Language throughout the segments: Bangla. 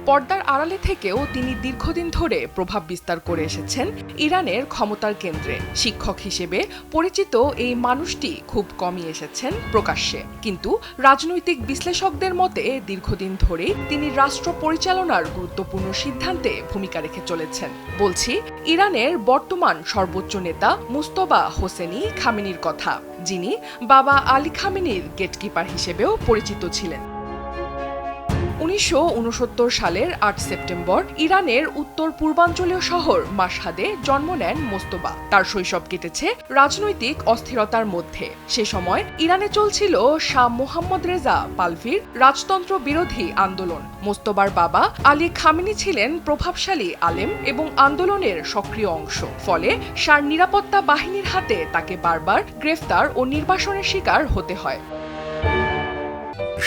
পর্দার আড়ালে থেকেও তিনি দীর্ঘদিন ধরে প্রভাব বিস্তার করে এসেছেন ইরানের ক্ষমতার কেন্দ্রে। শিক্ষক হিসেবে পরিচিত এই মানুষটি খুব কমই এসেছেন প্রকাশ্যে, কিন্তু রাজনৈতিক বিশ্লেষকদের মতে দীর্ঘদিন ধরেই তিনি রাষ্ট্র পরিচালনার গুরুত্বপূর্ণ সিদ্ধান্তে ভূমিকা রেখে চলেছেন। বলছি ইরানের বর্তমান সর্বোচ্চ নেতা মুজতবা হোসেনি খামেনির কথা, যিনি বাবা আলী খামেনির গেটকিপার হিসেবেও পরিচিত ছিলেন। ১৯৬৯ সালের ৮ সেপ্টেম্বর ইরানের উত্তর পূর্বাঞ্চলীয় শহর মাশহাদে জন্ম নেন মোস্তবা। তার শৈশব কেটেছে রাজনৈতিক অস্থিরতার মধ্যে। সে সময় ইরানে চলছিল শাহ মোহাম্মদ রেজা পাহলভির রাজতন্ত্র বিরোধী আন্দোলন। মোস্তবার বাবা আলী খামেনি ছিলেন প্রভাবশালী আলেম এবং আন্দোলনের সক্রিয় অংশ। ফলে শাহর নিরাপত্তা বাহিনীর হাতে তাকে বারবার গ্রেফতার ও নির্বাসনের শিকার হতে হয়।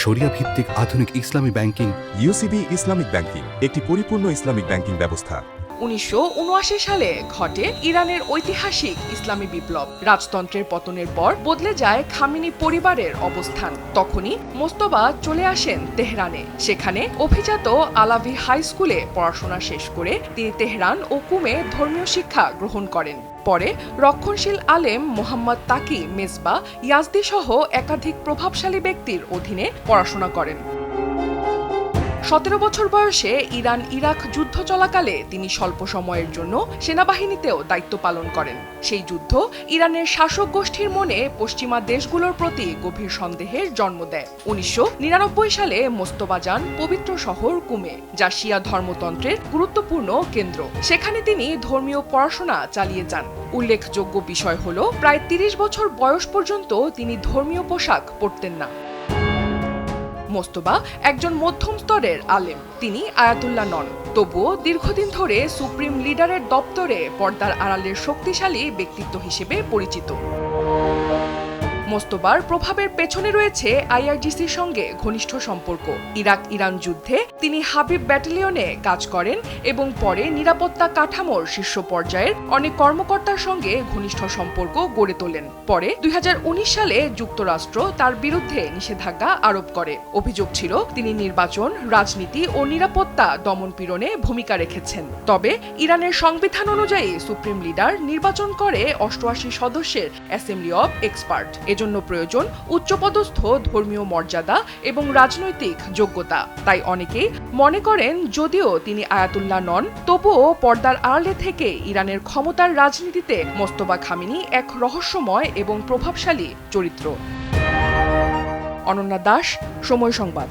শরিয়া ভিত্তিক আধুনিক ইসলামী ব্যাংকিং। ইউসিবি ইসলামিক ব্যাংকিং একটি পরিপূর্ণ ইসলামিক ব্যাংকিং ব্যবস্থা। ১৯৭৯ সালে ঘটে ইরানের ঐতিহাসিক ইসলামী বিপ্লব। রাজতন্ত্রের পতনের পর বদলে যায় খামেনি পরিবারের অবস্থান। তখনই মোস্তবা চলে আসেন তেহরানে। সেখানে অভিজাত আলাভি হাই স্কুলে পড়াশোনা শেষ করে তিনি তেহরান ও কুমে ধর্মীয় শিক্ষা গ্রহণ করেন। পরে রক্ষণশীল আলেম মোহাম্মদ তাকি মেজবা ইয়াজদি সহ একাধিক প্রভাবশালী ব্যক্তির অধীনে পড়াশোনা করেন। ১৭ বছর বয়সে ইরান ইরাক যুদ্ধ চলাকালে তিনি স্বল্প সময়ের জন্য সেনাবাহিনীতেও দায়িত্ব পালন করেন। সেই যুদ্ধ ইরানের শাসক গোষ্ঠীর মনে পশ্চিমা দেশগুলোর প্রতি গভীর সন্দেহের জন্ম দেয়। ১৯৯৯ সালে মোস্তবা যান পবিত্র শহর কুমে, যা শিয়া ধর্মতন্ত্রের গুরুত্বপূর্ণ কেন্দ্র। সেখানে তিনি ধর্মীয় পড়াশোনা চালিয়ে যান। উল্লেখযোগ্য বিষয় হল, প্রায় ৩০ বছর বয়স পর্যন্ত তিনি ধর্মীয় পোশাক পরতেন না। মোস্তবা একজন মধ্যম স্তরের আলেম। তিনি আয়াতুল্লাহ নন, তবুও দীর্ঘদিন ধরে সুপ্রিম লিডারের দপ্তরে পর্দার আড়ালের শক্তিশালী ব্যক্তিত্ব হিসেবে পরিচিত। মোস্তবার প্রভাবের পেছনে রয়েছে আইআরজিসির সঙ্গে ঘনিষ্ঠ সম্পর্ক। ইরাক ইরান যুদ্ধে তিনি হাবিব ব্যাটালিয়নে কাজ করেন এবং পরে নিরাপত্তা কাঠামোর শীর্ষ পর্যায়ের অনেক কর্মকর্তার সঙ্গে ঘনিষ্ঠ সম্পর্ক গড়ে তোলেন। পরে ২০১৯ সালে যুক্তরাষ্ট্র তার বিরুদ্ধে নিষেধাজ্ঞা আরোপ করে। অভিযোগ ছিল তিনি নির্বাচন, রাজনীতি ও নিরাপত্তা দমনপীড়নে ভূমিকা রেখেছেন। তবে ইরানের সংবিধান অনুযায়ী সুপ্রিম লিডার নির্বাচন করে ৮৮ সদস্যের অ্যাসেম্বলি অব এক্সপার্ট। জন্য প্রয়োজন উচ্চপদস্থ ধর্মীয় মর্যাদা এবং রাজনৈতিক যোগ্যতা। তাই অনেকেই মনে করেন, যদিও তিনি আয়াতুল্লাহ নন, তবুও পর্দার আড়ালে থেকে ইরানের ক্ষমতার রাজনীতিতে মোস্তবা খামেনি এক রহস্যময় এবং প্রভাবশালী চরিত্র। অনন্যা দাস, সময় সংবাদ।